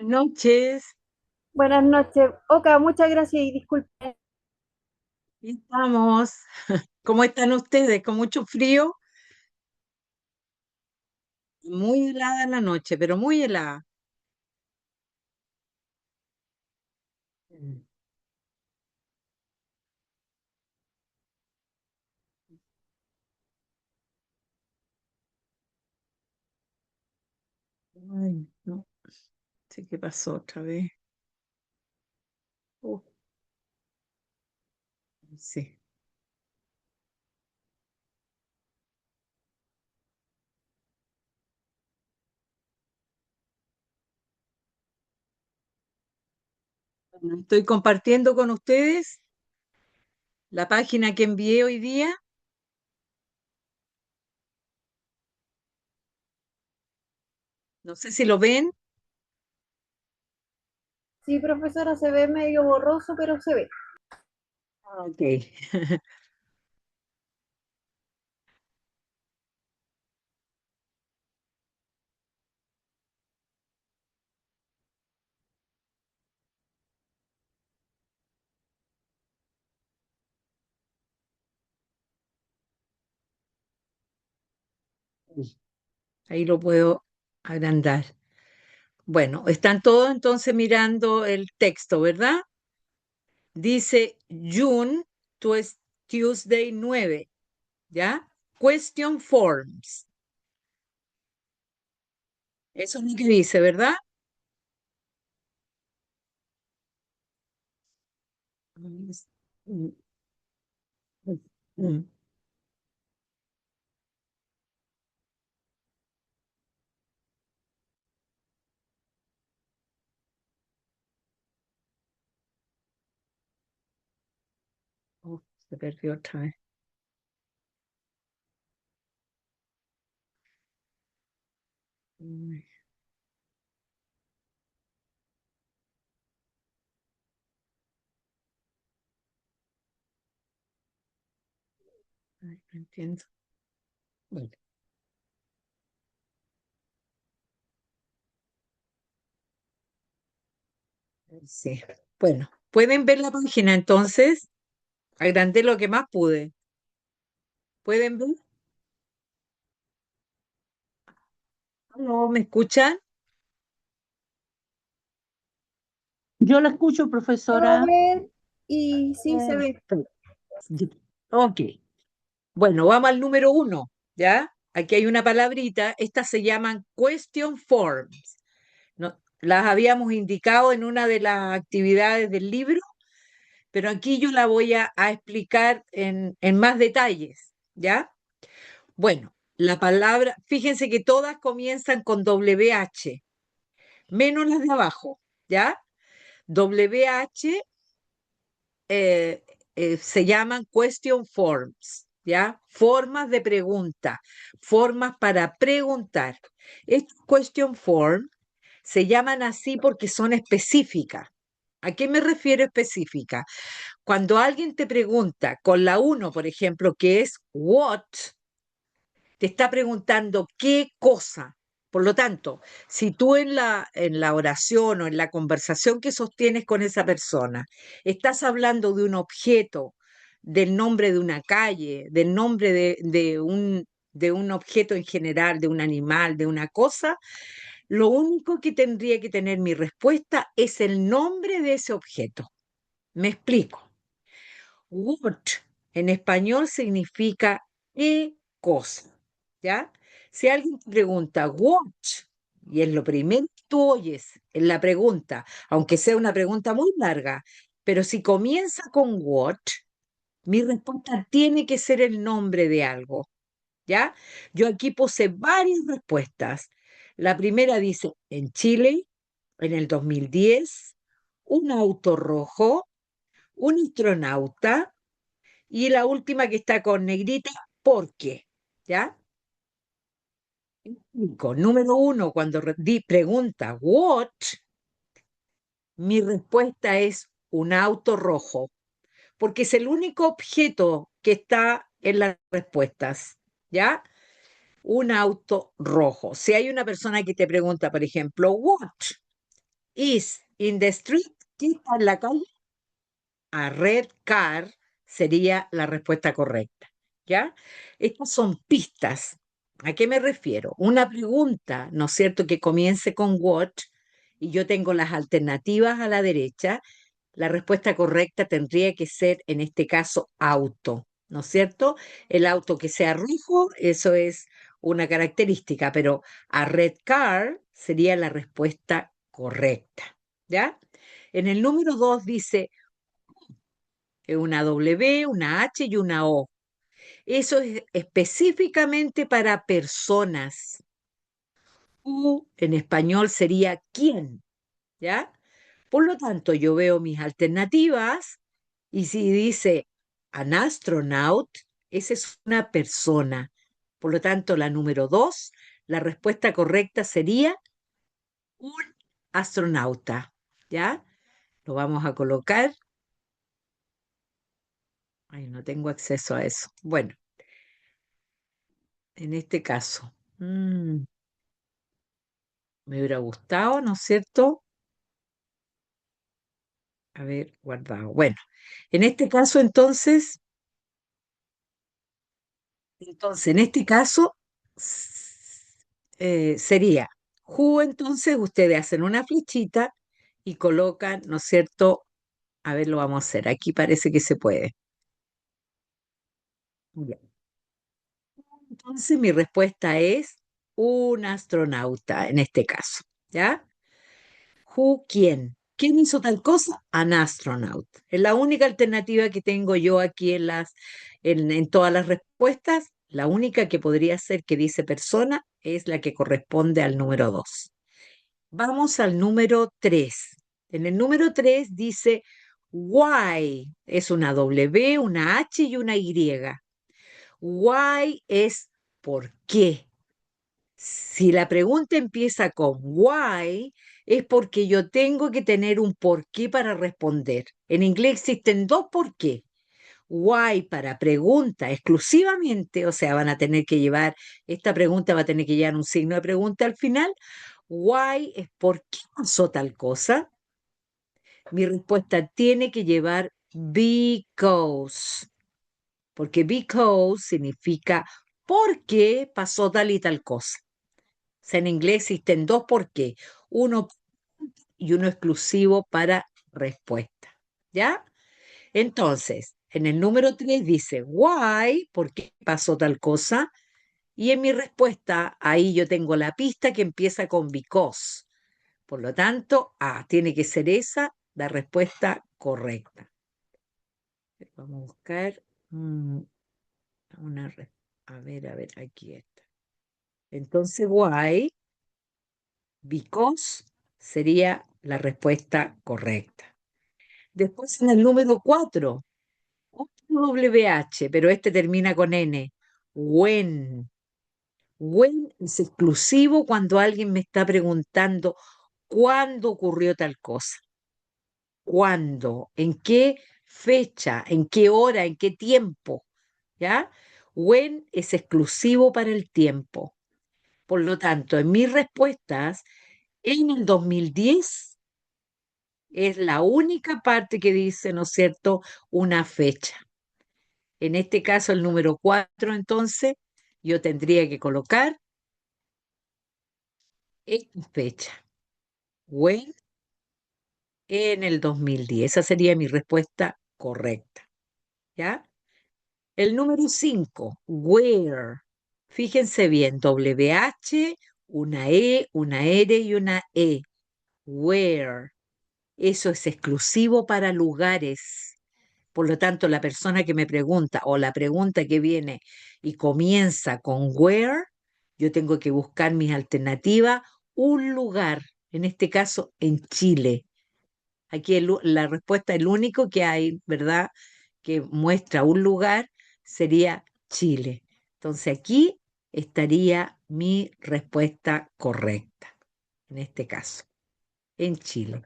Noches, Buenas noches. Oka, muchas gracias y disculpe. aquí estamos. ¿Cómo están ustedes? ¿Con mucho frío? Muy helada la noche, pero muy helada. Mm. Ay, no sé qué pasó otra vez. Uh, sí. Bueno, estoy compartiendo con ustedes la página que envié hoy día. No sé si lo ven. Sí, profesora, se ve medio borroso, pero se ve. Ok. Ahí lo puedo agrandar. Bueno, están todos entonces mirando el texto, ¿verdad? Dice June Tuesday 9. ¿Ya? Question forms. Eso es lo que dice, ¿verdad? Mm, mm, mm. Oh, se perdió otra vez. Mm, ay, no entiendo. Bueno, sí. Bueno, pueden ver la página entonces. Agrandé lo que más pude. ¿Pueden ver? ¿No me escuchan? Yo la escucho, Puedo profesora. ver y sí se ve. Perfecto. Ok. Bueno, vamos al número uno, ¿ya? Aquí hay una palabrita. Estas se llaman question forms. No, las habíamos indicado en una de las actividades del libro, pero aquí yo la voy a explicar en más detalles, ¿ya? Bueno, la palabra, fíjense que todas comienzan con WH, menos las de abajo, ¿ya? WH se llaman question forms, ¿ya? Formas de pregunta, formas para preguntar. Estas question forms se llaman así porque son específicas. ¿A qué me refiero específica? Cuando alguien te pregunta con la uno, por ejemplo, que es what, te está preguntando qué cosa. Por lo tanto, si tú en la oración o en la conversación que sostienes con esa persona estás hablando de un objeto, del nombre de una calle, del nombre de un objeto en general, de un animal, de una cosa, lo único que tendría que tener mi respuesta es el nombre de ese objeto. Me explico. What en español significa qué cosa, ¿ya? Si alguien te pregunta what, y es lo primero que tú oyes en la pregunta, aunque sea una pregunta muy larga, pero si comienza con what, mi respuesta tiene que ser el nombre de algo, ¿ya? Yo aquí puse varias respuestas. La primera dice, en Chile, en el 2010, un auto rojo, un astronauta, y la última que está con negrita, ¿por qué? ¿Ya? Número uno, cuando pregunta, ¿what? Mi respuesta es un auto rojo, porque es el único objeto que está en las respuestas, ¿ya? Un auto rojo. Si hay una persona que te pregunta, por ejemplo, ¿what? is in the street. ¿Qué está en la calle? A red car sería la respuesta correcta. ¿Ya? Estas son pistas. ¿A qué me refiero? Una pregunta, ¿no es cierto?, que comience con what y yo tengo las alternativas a la derecha. La respuesta correcta tendría que ser, en este caso, auto, ¿no es cierto? El auto que sea rojo, eso es una característica, pero a red car sería la respuesta correcta, ¿ya? En el número 2 dice una W, una H y una O. Eso es específicamente para personas. U en español sería quién, ¿ya? Por lo tanto, yo veo mis alternativas y si dice an astronaut, esa es una persona. Por lo tanto, la número 2, la respuesta correcta sería un astronauta, ¿ya? Lo vamos a colocar. Ay, no tengo acceso a eso. Bueno, en este caso, me hubiera gustado, ¿no es cierto? A ver, guardado. Bueno, en este caso, entonces, en este caso sería who, entonces ustedes hacen una flechita y colocan, ¿no es cierto? A ver, lo vamos a hacer. Aquí parece que se puede. Ya. Entonces mi respuesta es un astronauta en este caso, ¿ya? Who, ¿quién? ¿Quién hizo tal cosa? An astronaut. Es la única alternativa que tengo yo aquí en todas las respuestas. La única que podría ser que dice persona es la que corresponde al número 2. Vamos al número 3. En el número 3 dice why. Es una W, una H y una Y. Why es ¿por qué? Si la pregunta empieza con why, es porque yo tengo que tener un porqué para responder. En inglés existen dos porqués. Why para pregunta exclusivamente, o sea, van a tener que llevar, esta pregunta va a tener que llevar un signo de pregunta al final. Why es por qué pasó tal cosa. Mi respuesta tiene que llevar because, porque because significa por qué pasó tal y tal cosa. O sea, en inglés existen dos por qué, uno y uno exclusivo para respuesta. ¿Ya? Entonces, en el número 3 dice why, ¿por qué pasó tal cosa? Y en mi respuesta, ahí yo tengo la pista que empieza con because. Por lo tanto, tiene que ser esa la respuesta correcta. Vamos a buscar una. A ver, aquí está. Entonces, why, because sería la respuesta correcta. Después en el número 4, WH, pero este termina con N. When. When es exclusivo cuando alguien me está preguntando cuándo ocurrió tal cosa. ¿Cuándo? ¿En qué fecha? ¿En qué hora? ¿En qué tiempo? ¿Ya? When es exclusivo para el tiempo. Por lo tanto, en mis respuestas, en el 2010 es la única parte que dice, ¿no es cierto?, una fecha. En este caso, el número 4, entonces, yo tendría que colocar esta fecha. When en el 2010. Esa sería mi respuesta correcta. ¿Ya? El número 5, where. Fíjense bien, WH, una E, una R y una E. Where. Eso es exclusivo para lugares. Por lo tanto, la persona que me pregunta o la pregunta que viene y comienza con where, yo tengo que buscar mis alternativas, un lugar, en este caso en Chile. Aquí la respuesta, el único que hay, ¿verdad?, que muestra un lugar sería Chile. Entonces aquí estaría mi respuesta correcta, en este caso, en Chile.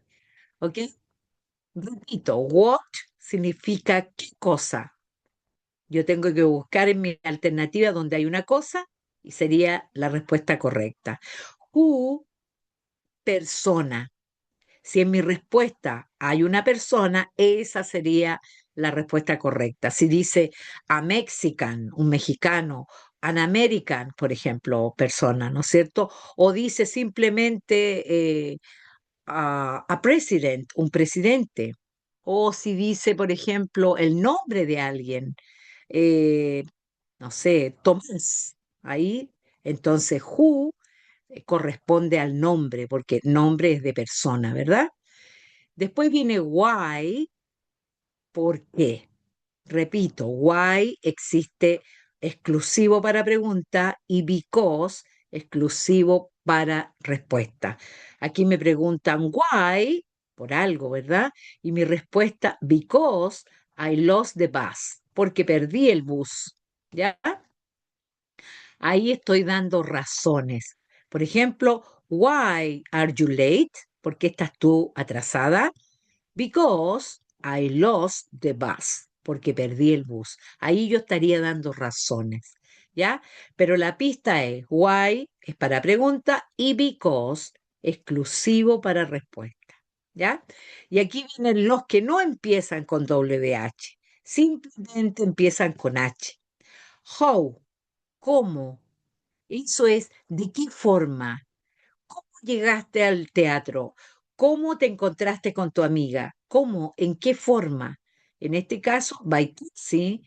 ¿Ok? Repito, what significa qué cosa. Yo tengo que buscar en mi alternativa donde hay una cosa y sería la respuesta correcta. Who, persona. Si en mi respuesta hay una persona, esa sería la respuesta correcta. Si dice a Mexican, un mexicano, an American, por ejemplo, persona, ¿no es cierto? O dice simplemente a president, un presidente. O si dice, por ejemplo, el nombre de alguien, eh, no sé, Tomás, ahí, entonces who corresponde al nombre, porque nombre es de persona, ¿verdad? Después viene why, ¿por qué? Repito, why existe exclusivo para pregunta y because exclusivo para respuesta. Aquí me preguntan why, por algo, ¿verdad? Y mi respuesta, because I lost the bus, porque perdí el bus, ¿ya? Ahí estoy dando razones. Por ejemplo, why are you late? ¿Por qué estás tú atrasada? Because I lost the bus, porque perdí el bus. Ahí yo estaría dando razones, ¿ya? Pero la pista es why, es para pregunta, y because, exclusivo para respuesta, ¿ya? Y aquí vienen los que no empiezan con WH, simplemente empiezan con H. How, ¿cómo? Eso es, ¿de qué forma? ¿Cómo llegaste al teatro? ¿Cómo te encontraste con tu amiga? ¿Cómo? ¿En qué forma? En este caso, by taxi,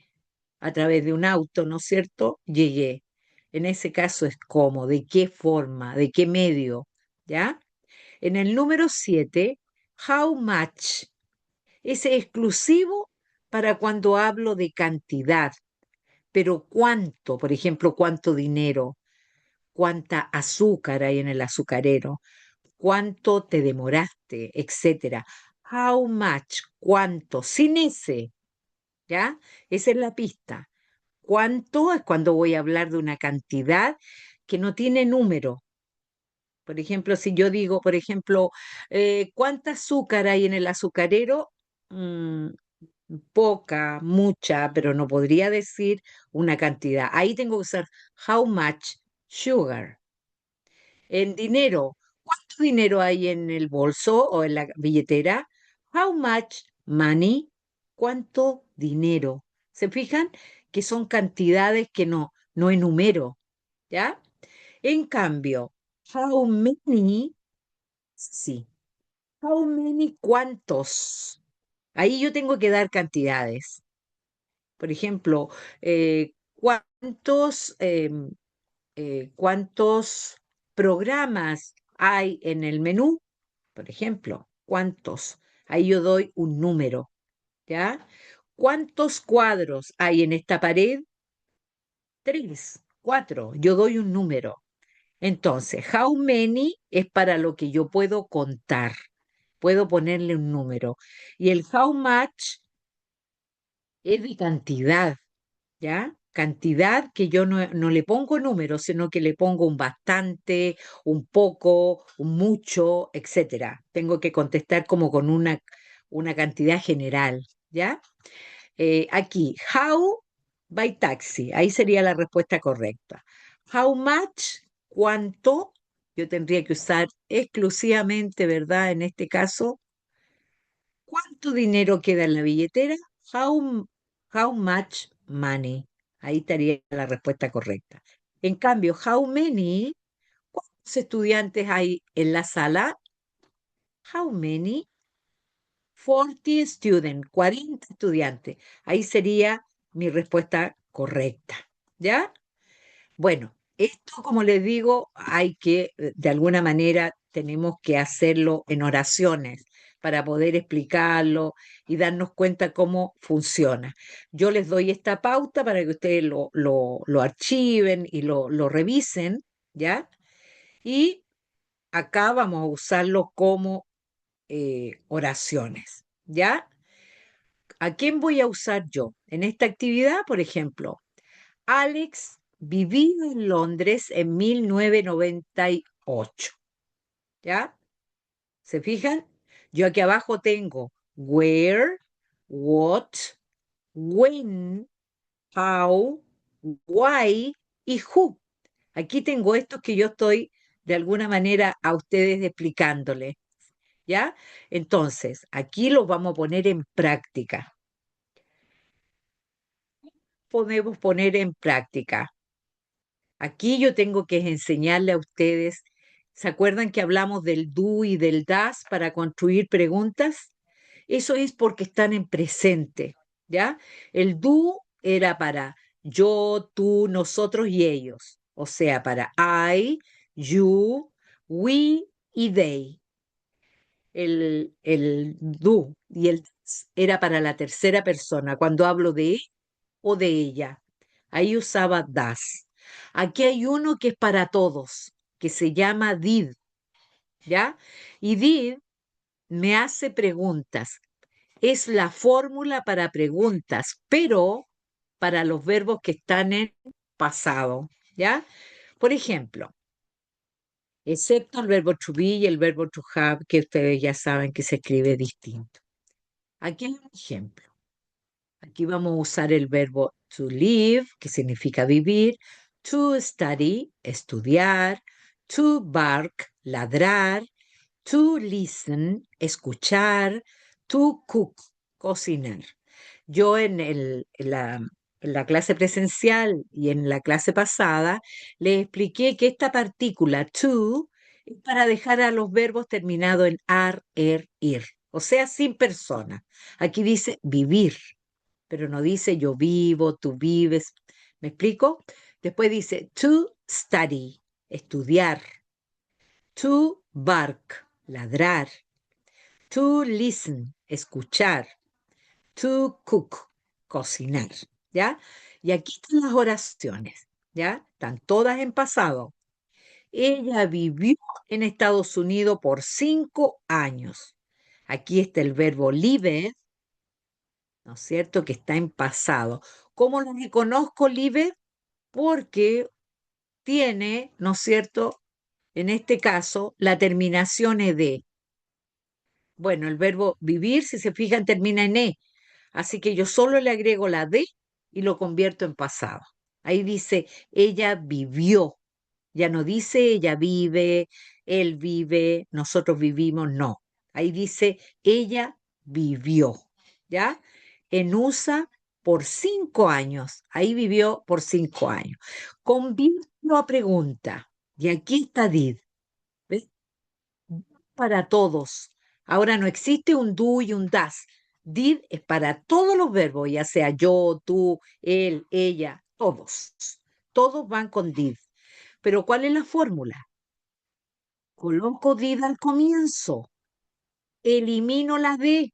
a través de un auto, ¿no es cierto? Llegué. En ese caso es cómo, de qué forma, de qué medio, ¿ya? En el número 7, how much. Es exclusivo para cuando hablo de cantidad, pero cuánto, por ejemplo, cuánto dinero, cuánta azúcar hay en el azucarero, cuánto te demoraste, etcétera. How much, cuánto, sin ese, ¿ya? Esa es la pista. Cuánto es cuando voy a hablar de una cantidad que no tiene número. Por ejemplo, si yo digo, por ejemplo, ¿cuánta azúcar hay en el azucarero? Mm, poca, mucha, pero no podría decir una cantidad. Ahí tengo que usar how much sugar. En dinero, ¿cuánto dinero hay en el bolso o en la billetera? How much money? ¿Cuánto dinero? ¿Se fijan? Que son cantidades que no enumero, ¿ya? En cambio, how many, sí. How many, ¿cuántos? Ahí yo tengo que dar cantidades. Por ejemplo, ¿cuántos programas hay en el menú? Por ejemplo, ¿cuántos? Ahí yo doy un número, ¿ya? ¿Cuántos cuadros hay en esta pared? Tres, cuatro. Yo doy un número. Entonces, how many es para lo que yo puedo contar. Puedo ponerle un número. Y el how much es de cantidad. ¿Ya? Cantidad que yo no le pongo números, sino que le pongo un bastante, un poco, un mucho, etcétera. Tengo que contestar como con una cantidad general, ¿ya? Aquí, how by taxi, ahí sería la respuesta correcta. How much, cuánto, yo tendría que usar exclusivamente, ¿verdad? En este caso, ¿cuánto dinero queda en la billetera? How much money? Ahí estaría la respuesta correcta. En cambio, how many? ¿Cuántos estudiantes hay en la sala? How many? 40 students, 40 estudiantes. Ahí sería mi respuesta correcta. ¿Ya? Bueno, esto, como les digo, hay que, de alguna manera, tenemos que hacerlo en oraciones para poder explicarlo y darnos cuenta cómo funciona. Yo les doy esta pauta para que ustedes lo archiven y lo revisen, ¿ya? Y acá vamos a usarlo como oraciones, ¿ya? ¿A quién voy a usar yo? En esta actividad, por ejemplo, Alex vivió en Londres en 1998. ¿Ya? ¿Se fijan? Yo aquí abajo tengo where, what, when, how, why y who. Aquí tengo estos que yo estoy de alguna manera a ustedes explicándoles. ¿ya? Entonces, aquí los vamos a poner en práctica. Podemos poner en práctica. Aquí yo tengo que enseñarle a ustedes, ¿se acuerdan que hablamos del do y del das para construir preguntas? Eso es porque están en presente, ¿ya? El do era para yo, tú, nosotros y ellos, o sea, para I, you, we y they. El do y el das era para la tercera persona, cuando hablo de él o de ella. Ahí usaba das. Aquí hay uno que es para todos, que se llama did, ¿ya? Y did me hace preguntas. Es la fórmula para preguntas, pero para los verbos que están en pasado, ¿ya? Por ejemplo, excepto el verbo to be y el verbo to have, que ustedes ya saben que se escribe distinto. Aquí hay un ejemplo. Aquí vamos a usar el verbo to live, que significa vivir, to study, estudiar, to bark, ladrar, to listen, escuchar, to cook, cocinar. Yo en la clase presencial y en la clase pasada les expliqué que esta partícula to es para dejar a los verbos terminados en ar, ir, o sea, sin persona. Aquí dice vivir, pero no dice yo vivo, tú vives. ¿Me explico? Después dice to study, estudiar, to bark, ladrar, to listen, escuchar, to cook, cocinar, ¿ya? Y aquí están las oraciones, ¿ya? Están todas en pasado. Ella vivió en Estados Unidos por 5 años. Aquí está el verbo live, ¿no es cierto? Que está en pasado. ¿Cómo lo reconozco, live? Porque tiene, ¿no es cierto? En este caso, la terminación de. Bueno, el verbo vivir, si se fijan, termina en e. Así que yo solo le agrego la de y lo convierto en pasado. Ahí dice, ella vivió. Ya no dice ella vive, él vive, nosotros vivimos, no. Ahí dice, ella vivió. ¿Ya? En USA por 5 años. Ahí vivió por 5 años. Convierto a pregunta. Y aquí está did. ¿Ves? Para todos. Ahora no existe un do y un das. Did es para todos los verbos, ya sea yo, tú, él, ella, todos. Todos van con did. Pero ¿cuál es la fórmula? Coloco did al comienzo. Elimino la de.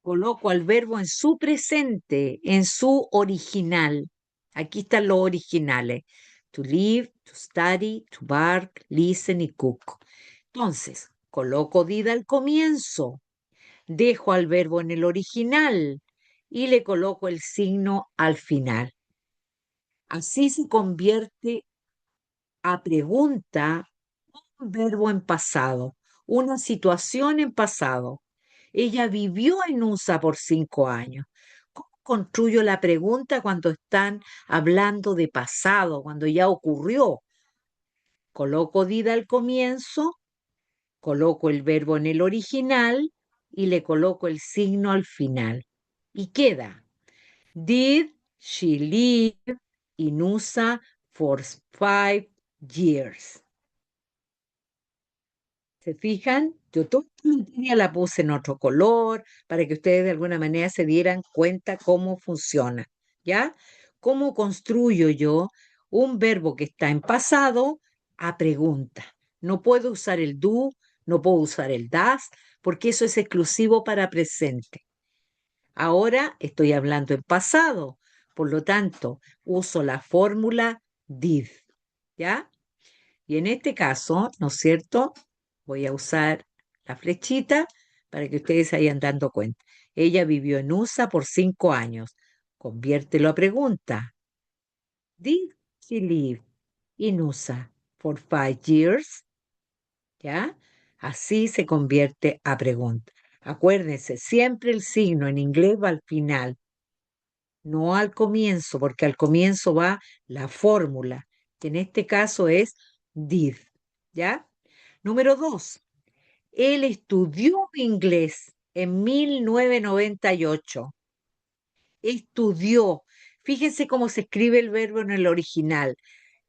Coloco al verbo en su presente, en su original. Aquí están los originales. To live, to study, to bark, listen y cook. Entonces, coloco did al comienzo, dejo al verbo en el original y le coloco el signo al final. Así se convierte a pregunta un verbo en pasado, una situación en pasado. Ella vivió en USA por 5 años. ¿Cómo construyo la pregunta cuando están hablando de pasado, cuando ya ocurrió? Coloco did al comienzo, coloco el verbo en el original y le coloco el signo al final. Y queda, did she live in USA for 5 years? ¿Se fijan? Yo toda la materia la puse en otro color para que ustedes de alguna manera se dieran cuenta cómo funciona, ¿ya? ¿Cómo construyo yo un verbo que está en pasado a pregunta? No puedo usar el do, no puedo usar el das, porque eso es exclusivo para presente. Ahora estoy hablando en pasado, por lo tanto, uso la fórmula did, ¿ya? Y en este caso, ¿no es cierto? Voy a usar la flechita para que ustedes se vayan dando cuenta. Ella vivió en USA por 5 años. Conviértelo a pregunta. Did she live in USA for 5 years? ¿Ya? Así se convierte a pregunta. Acuérdense, siempre el signo en inglés va al final, no al comienzo, porque al comienzo va la fórmula, que en este caso es did. ¿Ya? Número 2. Él estudió inglés en 1998. Estudió. Fíjense cómo se escribe el verbo en el original.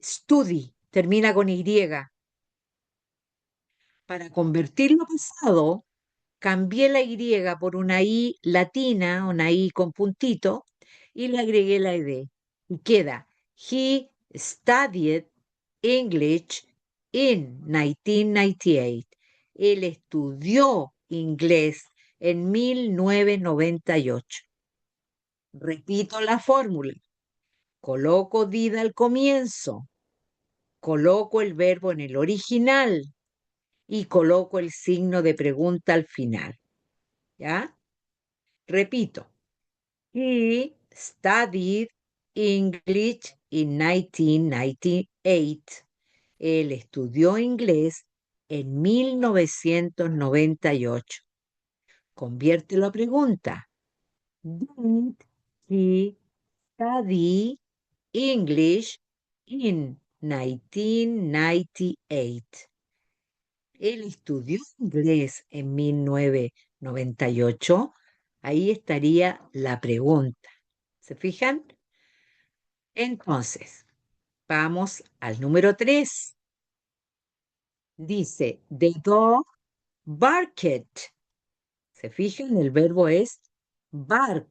Study, termina con Y. Para convertirlo a pasado, cambié la Y por una I latina, una I con puntito, y le agregué la ed. Y queda, he studied English in 1998. Él estudió inglés en 1998. Repito la fórmula. Coloco did al comienzo, coloco el verbo en el original y coloco el signo de pregunta al final. ¿Ya? Repito. He studied English in 1998. Él estudió inglés en 1998. Conviértelo a pregunta. Did he study English in 1998? Él estudió inglés en 1998. Ahí estaría la pregunta. ¿Se fijan? Entonces, vamos al número 3. Dice, the dog barked. ¿Se fijan? El verbo es bark.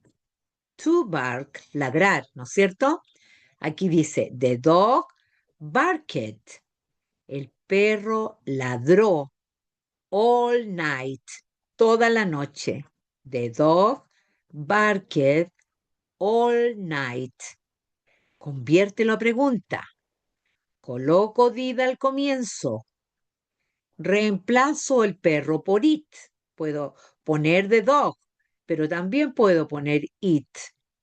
To bark, ladrar, ¿no es cierto? Aquí dice, the dog barked. El perro ladró all night, toda la noche. The dog barked all night. Conviértelo a pregunta. Coloco did al comienzo. Reemplazo el perro por it. Puedo poner the dog, pero también puedo poner it.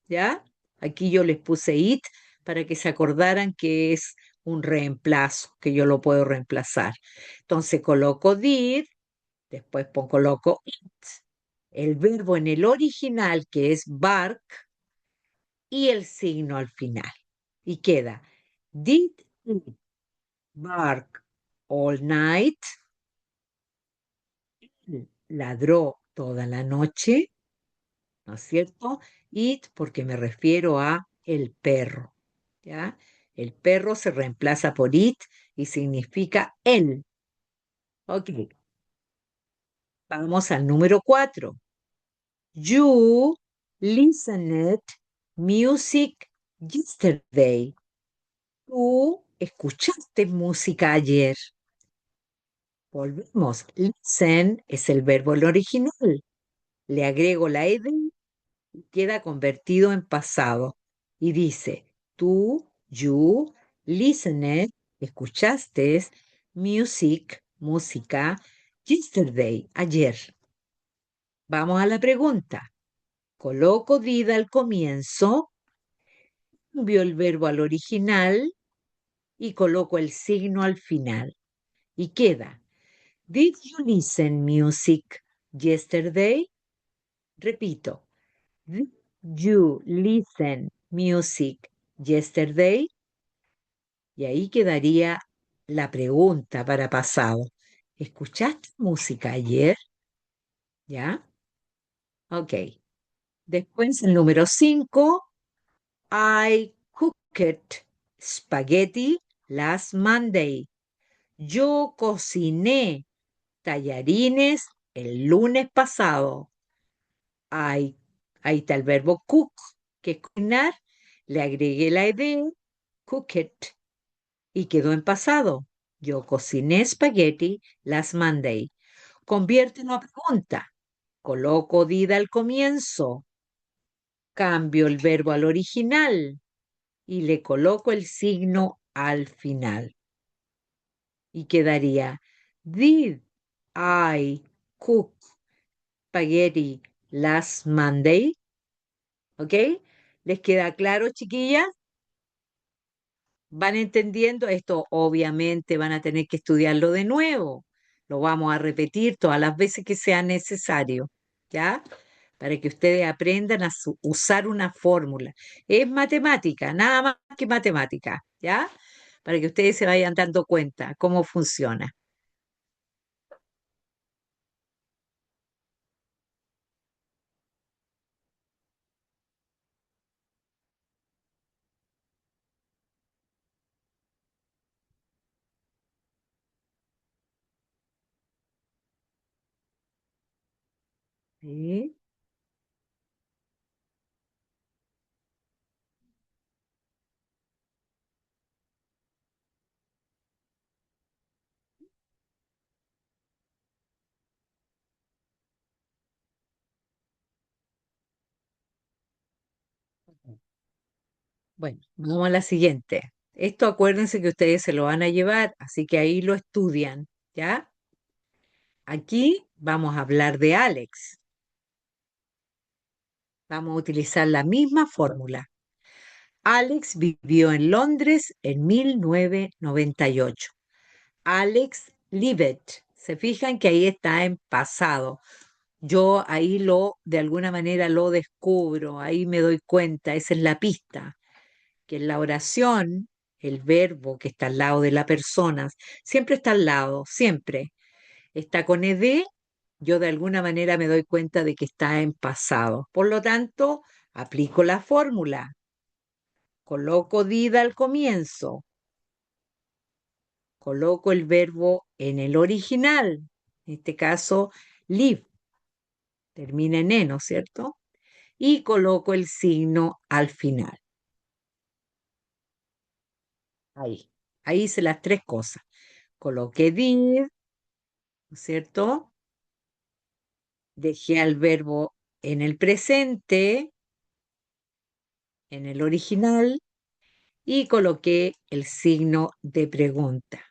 ¿Ya? Aquí yo les puse it para que se acordaran que es un reemplazo, que yo lo puedo reemplazar. Entonces coloco did, después coloco it. El verbo en el original, que es bark, y el signo al final. Y queda, did it bark all night? Ladró toda la noche, ¿no es cierto? It, porque me refiero a el perro, ¿ya? El perro se reemplaza por it y significa él. Ok, vamos al número 4. You listened music yesterday. Tú escuchaste música ayer. Volvemos. Listen es el verbo el original. Le agrego la ed y queda convertido en pasado. Y dice, tú, you, listened, escuchaste, music, música, yesterday, ayer. Vamos a la pregunta. Coloco did al comienzo, cambio el verbo al original y coloco el signo al final. Y queda, did you listen music yesterday? Repito, did you listen music yesterday? Y ahí quedaría la pregunta para pasado. ¿Escuchaste música ayer? ¿Ya? Ok. Después el número 5. I cooked spaghetti last Monday. Yo cociné tallarines el lunes pasado. Ahí, ahí está el verbo cook, que es cocinar. Le agregué la ed, cooked, y quedó en pasado. Yo cociné spaghetti last Monday. Conviértelo a pregunta. Coloco did al comienzo. Cambio el verbo al original y le coloco el signo al final. Y quedaría, did I cook spaghetti last Monday? ¿Ok? ¿Les queda claro, chiquillas? ¿Van entendiendo? Esto obviamente van a tener que estudiarlo de nuevo. Lo vamos a repetir todas las veces que sea necesario, ¿ya? Para que ustedes aprendan a usar una fórmula. Es matemática, nada más que matemática, ¿ya? Para que ustedes se vayan dando cuenta cómo funciona. ¿sí? Bueno, vamos a la siguiente. Esto acuérdense que ustedes se lo van a llevar, así que ahí lo estudian, ¿ya? Aquí vamos a hablar de Alex. Vamos a utilizar la misma fórmula. Alex vivió en Londres en 1998. Alex lived. Se fijan que ahí está en pasado. Yo ahí de alguna manera lo descubro, ahí me doy cuenta, esa es la pista, que en la oración, el verbo que está al lado de la persona, siempre está al lado, siempre está con ed, yo de alguna manera me doy cuenta de que está en pasado. Por lo tanto, aplico la fórmula, coloco did al comienzo, coloco el verbo en el original, en este caso, live, termina en e, ¿no es cierto? Y coloco el signo al final. Ahí hice las tres cosas. Coloqué did, ¿no es cierto? Dejé al verbo en el presente, en el original, y coloqué el signo de pregunta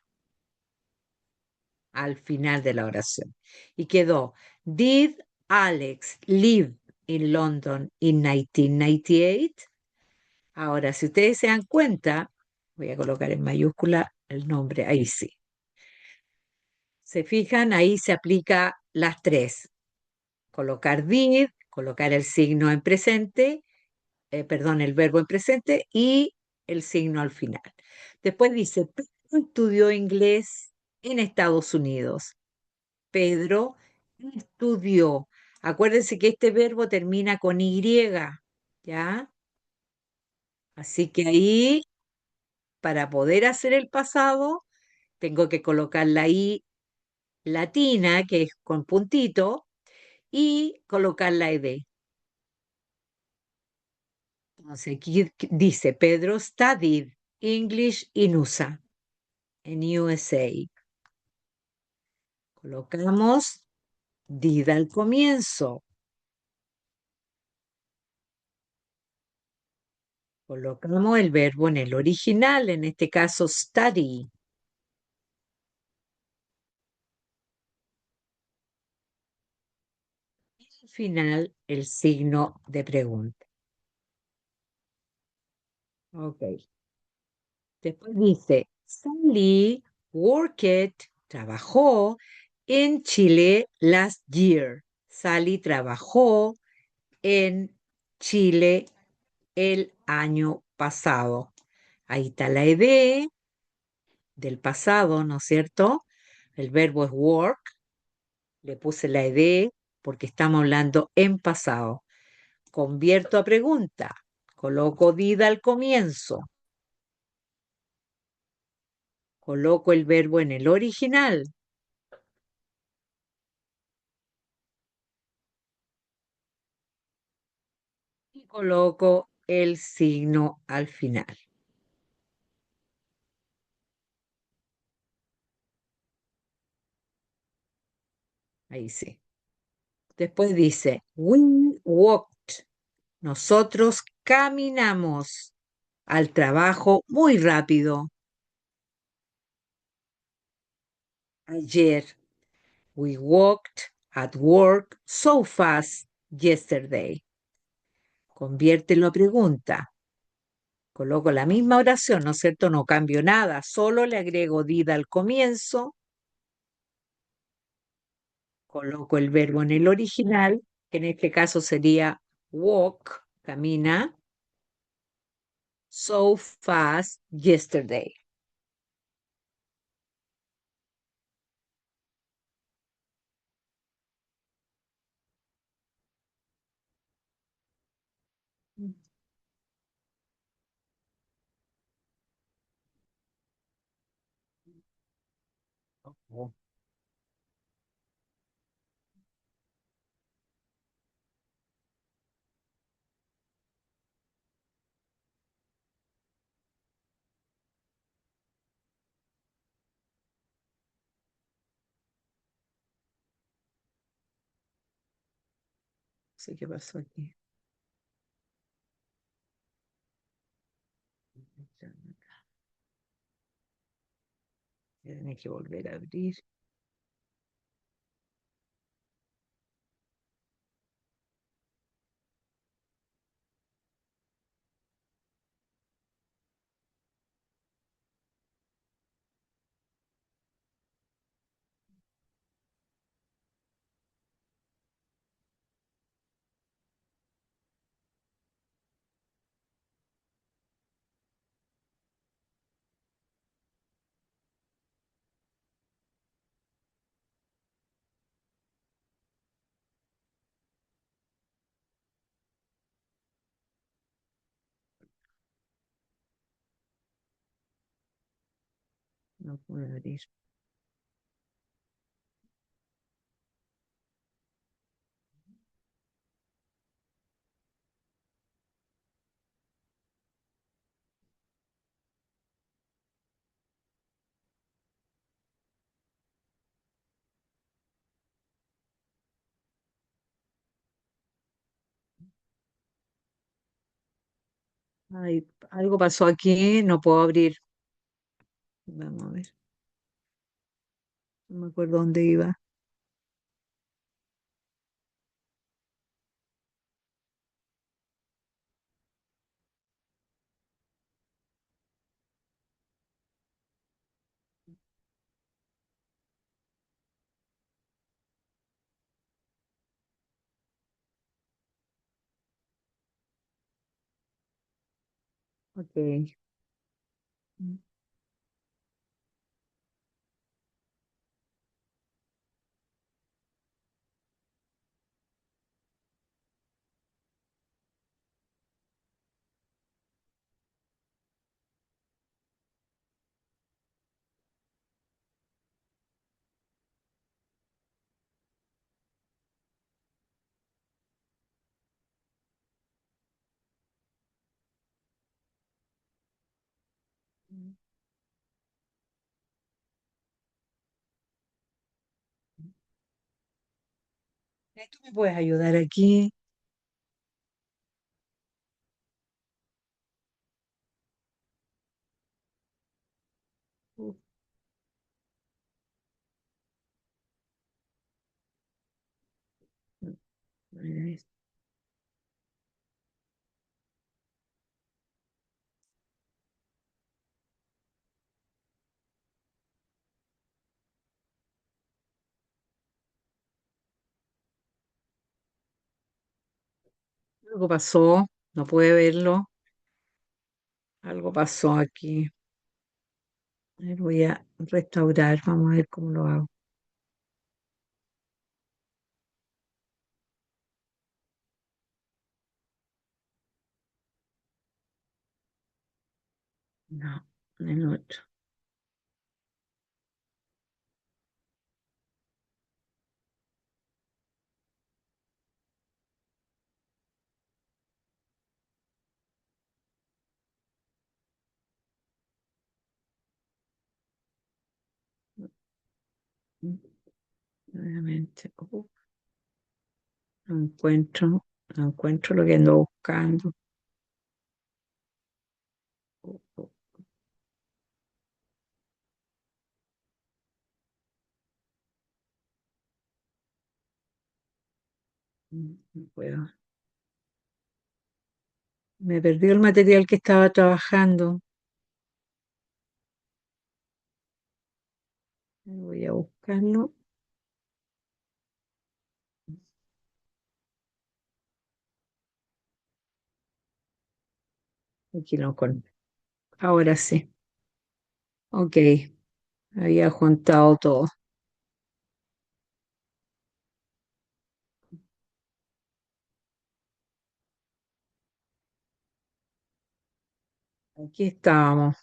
al final de la oración. Y quedó, Did Alex live in London in 1998? Ahora, si ustedes se dan cuenta, voy a colocar en mayúscula el nombre, ahí sí. Se fijan, ahí se aplica las tres. Colocar did, colocar el signo en presente, perdón, el verbo en presente y el signo al final. Después dice, Pedro estudió inglés en Estados Unidos. Pedro estudió. Acuérdense que este verbo termina con Y, ¿ya? Así que ahí, para poder hacer el pasado, tengo que colocar la I latina, que es con puntito, y colocar la ed. Entonces, aquí dice, Pedro studied English in USA, en USA. Colocamos did al comienzo. Colocamos el verbo en el original, en este caso study. Y al final, el signo de pregunta. Ok. Después dice, Sally worked, trabajó en Chile last year. Sally trabajó en Chile el año pasado. Ahí está la ed del pasado, ¿no es cierto? El verbo es work, le puse la ed porque estamos hablando en pasado. Convierto a pregunta, coloco did al comienzo, coloco el verbo en el original y coloco el signo al final. Ahí sí. Después dice, we walked. Nosotros caminamos al trabajo muy rápido. Ayer. We walked at work so fast yesterday. Conviértelo a pregunta. Coloco la misma oración, ¿no es cierto? No cambio nada, solo le agrego did al comienzo, coloco el verbo en el original, que en este caso sería walk, camina, so fast yesterday. Oh. sé qué pasó aquí. Tiene que volver a abrir. No puedo abrir. Ay, algo pasó aquí, no puedo abrir. Vamos a ver. No me acuerdo dónde iba. Ok. ¿Tú me puedes ayudar aquí? Uf, no, no era esto. Algo pasó, no puede verlo. Algo pasó aquí. A ver, voy a restaurar, vamos a ver cómo lo hago. No, en el otro. Nuevamente. No encuentro lo que ando buscando. Uh, uh, no puedo. Me perdió el material que estaba trabajando. Voy a buscarlo. Aquí lo encontré. Ahora sí. Ok, había juntado todo. Aquí estábamos.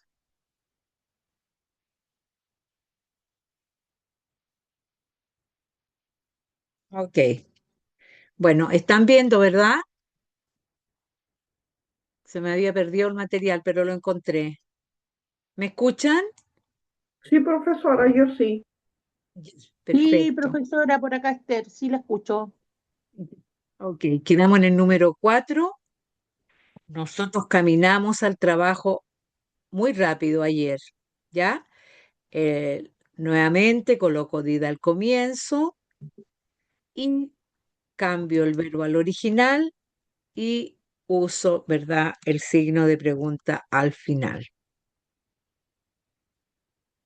Ok. Bueno, están viendo, ¿verdad? Se me había perdido el material, pero lo encontré. ¿Me escuchan? Sí, profesora, yo sí. Sí, Perfecto. profesora, por acá Esther, sí la escucho. Ok, quedamos en el número 4. Nosotros caminamos al trabajo muy rápido ayer, ¿ya? Nuevamente coloco did al comienzo y cambio el verbo al original y uso, ¿verdad?, el signo de pregunta al final.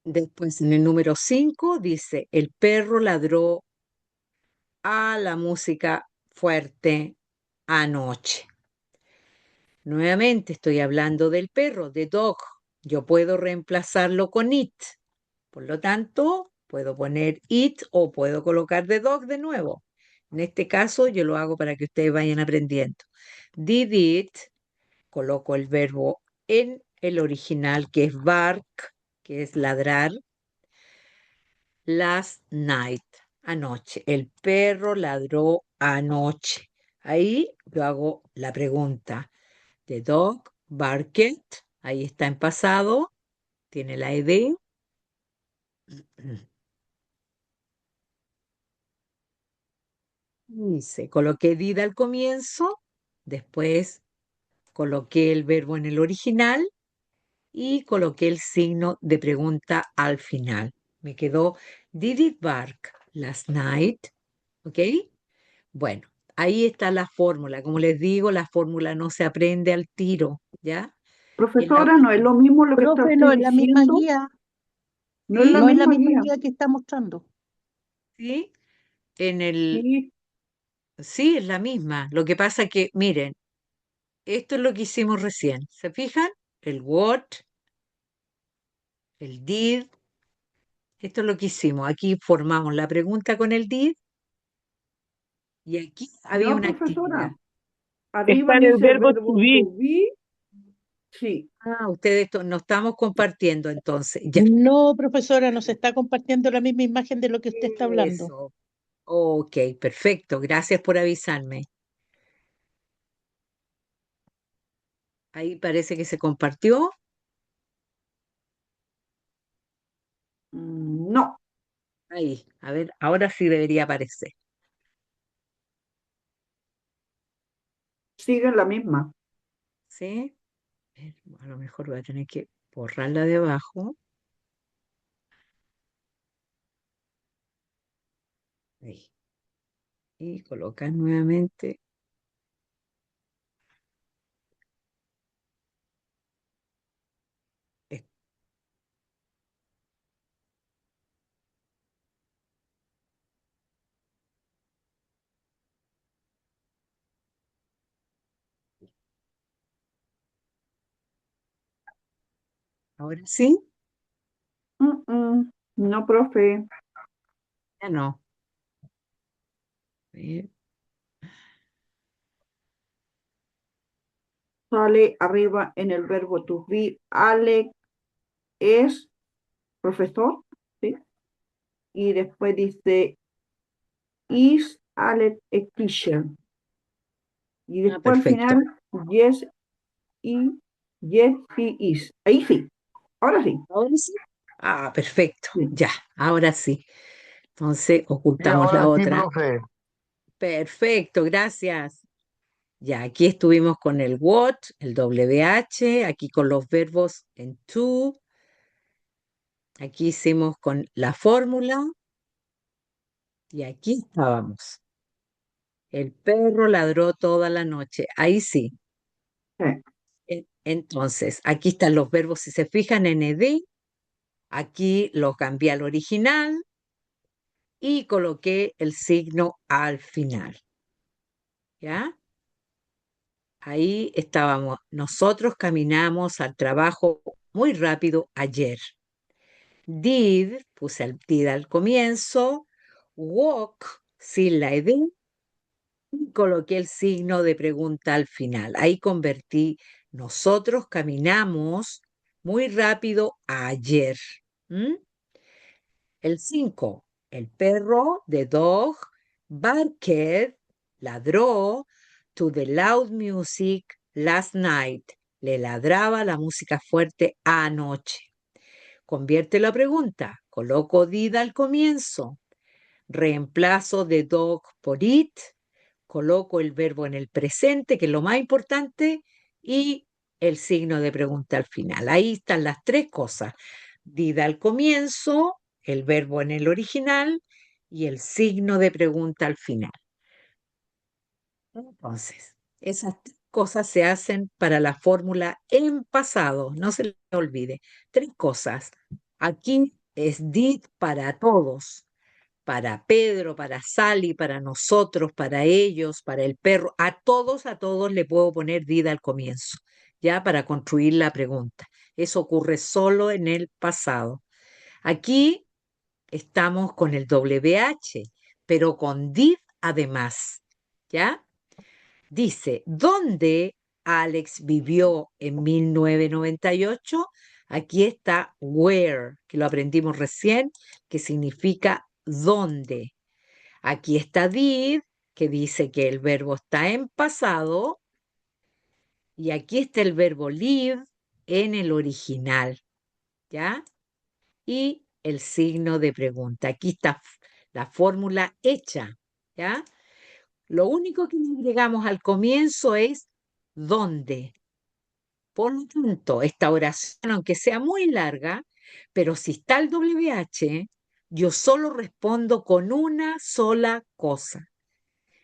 Después en el número 5 dice, el perro ladró a la música fuerte anoche. Nuevamente estoy hablando del perro, de dog. Yo puedo reemplazarlo con it. Por lo tanto, puedo poner it o puedo colocar the dog de nuevo. En este caso, yo lo hago para que ustedes vayan aprendiendo. Did it, coloco el verbo en el original, que es bark, que es ladrar. Last night, anoche. El perro ladró anoche. Ahí yo hago la pregunta. The dog barked. Ahí está en pasado. Tiene la ed. Dice, coloqué did al comienzo, después coloqué el verbo en el original y coloqué el signo de pregunta al final. Me quedó, did it bark last night? ¿Ok? Bueno, ahí está la fórmula. Como les digo, la fórmula no se aprende al tiro, ¿ya? Es la Profesora, no es lo última. mismo lo que está Profe, usted no es la misma diciendo. guía, No es la ¿Sí? no es la misma misma guía. guía que está mostrando. ¿Sí? En el, Sí, sí, es la misma. Lo que pasa que, miren, esto es lo que hicimos recién. ¿Se fijan? El what, el did. Esto es lo que hicimos. Aquí formamos la pregunta con el did y aquí había no, una actividad. profesora. Arriba Está en el dice verbo to verbo be. to be. Sí. Ah, ustedes no estamos compartiendo entonces. Ya. No, profesora, nos está compartiendo la misma imagen de lo que usted está hablando. Eso. Ok, perfecto. Gracias por avisarme. Ahí parece que se compartió. No, Ahí, a ver, ahora sí debería aparecer. sigue la misma. ¿Sí? A lo mejor voy a tener que borrarla de abajo. Ahí. Y colocar nuevamente. esto. Ahora sí, No, profe. ya no. A ver, Sale arriba en el verbo to be. Alex es profesor, ¿sí? Y después dice is Alex a teacher. Y después al perfecto. final, yes, y yes, he is. Ahí sí, ahora sí. Ahora sí. Ah, perfecto. Sí. Ya, ahora sí. Entonces Y ocultamos la ahora sí, otra. profe. Perfecto, gracias. Ya, aquí estuvimos con el what, el WH, aquí con los verbos en to. Aquí hicimos con la fórmula y aquí estábamos. El perro ladró toda la noche. Ahí sí. Sí. Entonces, aquí están los verbos, si se fijan en ed, aquí lo cambié al original y coloqué el signo al final. ¿Ya? Ahí estábamos. Nosotros caminamos al trabajo muy rápido ayer. Did, puse el did al comienzo, walk sin la ed, y coloqué el signo de pregunta al final. Ahí convertí, nosotros caminamos muy rápido ayer. ¿Mm? El 5, el perro, the dog, barked, ladró, to the loud music last night. Le ladraba la música fuerte anoche. Convierte la pregunta. Coloco did al comienzo. Reemplazo the dog por it. coloco el verbo en el presente, que es lo más importante, y el signo de pregunta al final. Ahí están las tres cosas. Did al comienzo, el verbo en el original y el signo de pregunta al final. Entonces, esas tres cosas se hacen para la fórmula en pasado, no se le olvide. Tres cosas. Aquí es did para todos, para Pedro, para Sally, para nosotros, para ellos, para el perro. A todos le puedo poner did al comienzo, ya para construir la pregunta. Eso ocurre solo en el pasado. Aquí estamos con el WH, pero con did además, ¿ya? Dice, ¿dónde Alex vivió en 1998? Aquí está where, que lo aprendimos recién, que significa dónde. Aquí está did, que dice que el verbo está en pasado. Y aquí está el verbo live en el original, ¿ya? Y el signo de pregunta. Aquí está la fórmula hecha, ¿ya? Lo único que le agregamos al comienzo es dónde. Por lo tanto, esta oración, aunque sea muy larga, pero si está el WH, yo solo respondo con una sola cosa.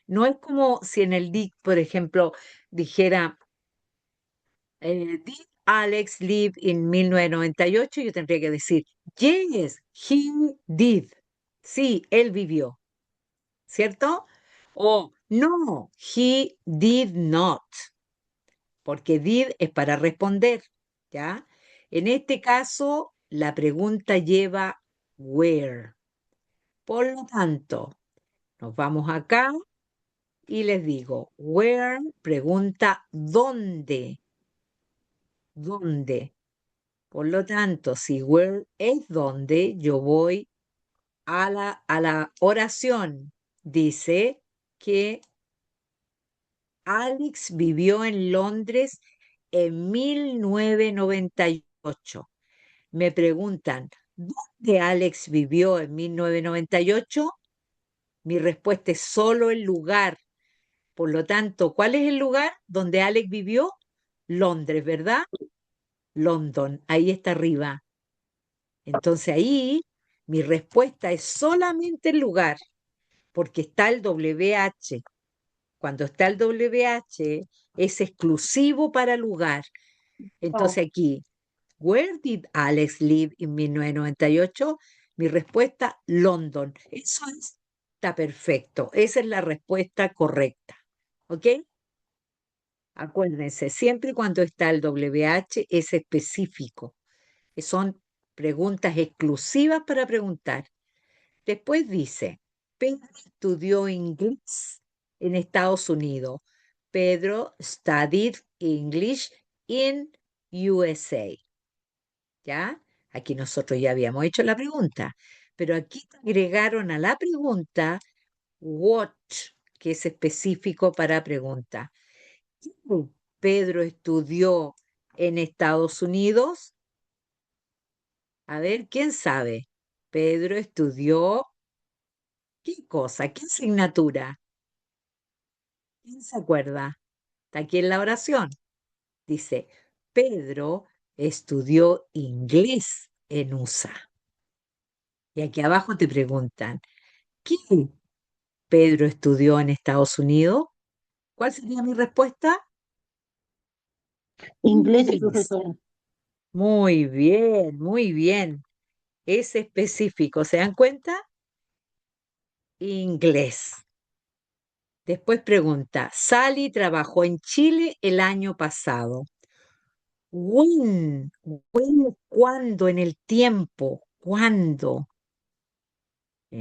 No es como si en el DIC, por ejemplo, dijera, ¿Did Alex live in 1998? Yo tendría que decir, yes, he did. Sí, él vivió, ¿cierto? O no, he did not, porque did es para responder, ¿ya? En este caso, la pregunta lleva where. Por lo tanto, nos vamos acá y les digo, where pregunta dónde, dónde. Por lo tanto, si where es dónde, yo voy a la oración. Dice que Alex vivió en Londres en 1998. Me preguntan, ¿dónde Alex vivió en 1998? Mi respuesta es solo el lugar. Por lo tanto, ¿cuál es el lugar donde Alex vivió? Londres, ¿verdad? London, ahí está arriba. Entonces ahí mi respuesta es solamente el lugar, porque está el WH. Cuando está el WH es exclusivo para lugar. Wow. Entonces aquí, where did Alex live in 1998? Mi respuesta, London. Está perfecto. Esa es la respuesta correcta. ¿Ok? Acuérdense, siempre y cuando está el WH es específico. Son preguntas exclusivas para preguntar. Después dice, Pedro estudió inglés en Estados Unidos. Pedro studied English in USA. ¿Ya? Aquí nosotros ya habíamos hecho la pregunta, pero aquí agregaron a la pregunta what, que es específico para pregunta. Pedro estudió en Estados Unidos. A ver, ¿quién sabe? Pedro estudió, ¿qué cosa? ¿Qué asignatura? ¿Quién se acuerda? Está aquí en la oración. Dice, Pedro estudió inglés en USA. Y aquí abajo te preguntan, ¿qué Pedro estudió en Estados Unidos? ¿Cuál sería mi respuesta? Inglés, Inglés. profesora. Muy bien, muy bien. Es específico, ¿se dan cuenta? Inglés. Después pregunta, Sally trabajó en Chile el año pasado. When, ¿cuándo en el tiempo? ¿Cuándo?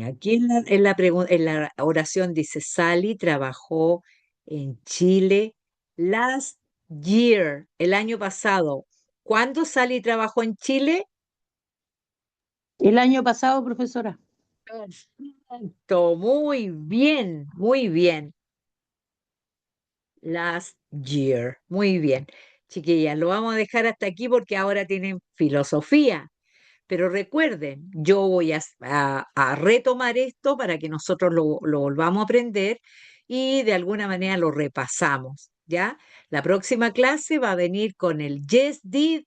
Aquí en la oración dice, Sally trabajó en Chile last year, el año pasado. ¿Cuándo Sally trabajó en Chile? El año pasado, profesora. Perfecto, muy bien, muy bien. Last year, muy bien. Chiquillas, lo vamos a dejar hasta aquí porque ahora tienen filosofía. Pero recuerden, yo voy a retomar esto para que nosotros lo volvamos a aprender y de alguna manera lo repasamos, ¿ya? La próxima clase va a venir con el yes did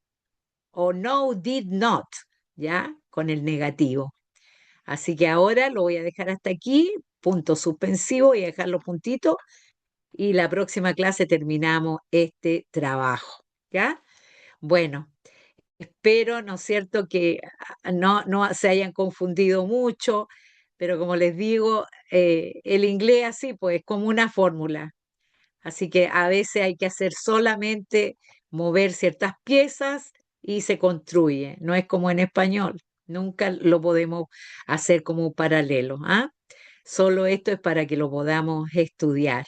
o no did not, ¿ya? Con el negativo. Así que ahora lo voy a dejar hasta aquí, punto suspensivo, voy a dejar los puntitos y la próxima clase terminamos este trabajo, ¿ya? Bueno, espero, ¿no es cierto?, que no se hayan confundido mucho, pero como les digo, el inglés así, pues, es como una fórmula. Así que a veces hay que hacer solamente mover ciertas piezas y se construye. No es como en español. Nunca lo podemos hacer como un paralelo, ¿ah? Solo esto es para que lo podamos estudiar.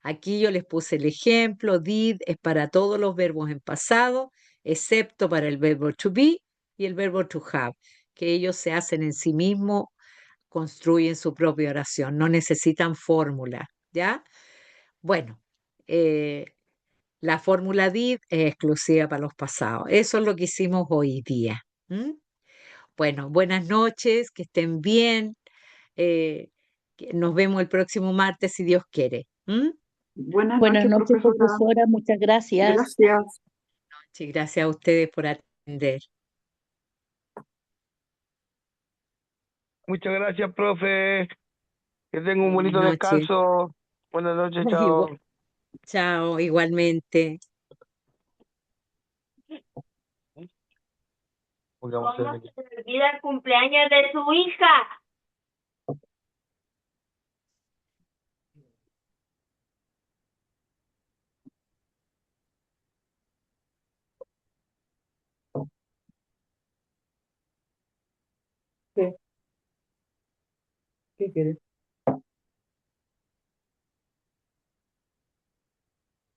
Aquí yo les puse el ejemplo, did es para todos los verbos en pasado, excepto para el verbo to be y el verbo to have, que ellos se hacen en sí mismos, construyen su propia oración, no necesitan fórmula, ¿ya? Bueno, eh, la fórmula did es exclusiva para los pasados. Eso es lo que hicimos hoy día. ¿M? Bueno, buenas noches, que estén bien. Nos vemos el próximo martes si Dios quiere. ¿M? Buenas Buenas noches, noches, profesora. profesora. Muchas gracias. Gracias. Sí, gracias a ustedes por atender. Muchas gracias, profe. Que tenga un Buenas bonito noches. descanso. Buenas noches, Igual- chao. Chao, igualmente. Pongamos ¿Cómo el- se le olvida el cumpleaños de su hija? ¿Qué? ¿Qué quieres?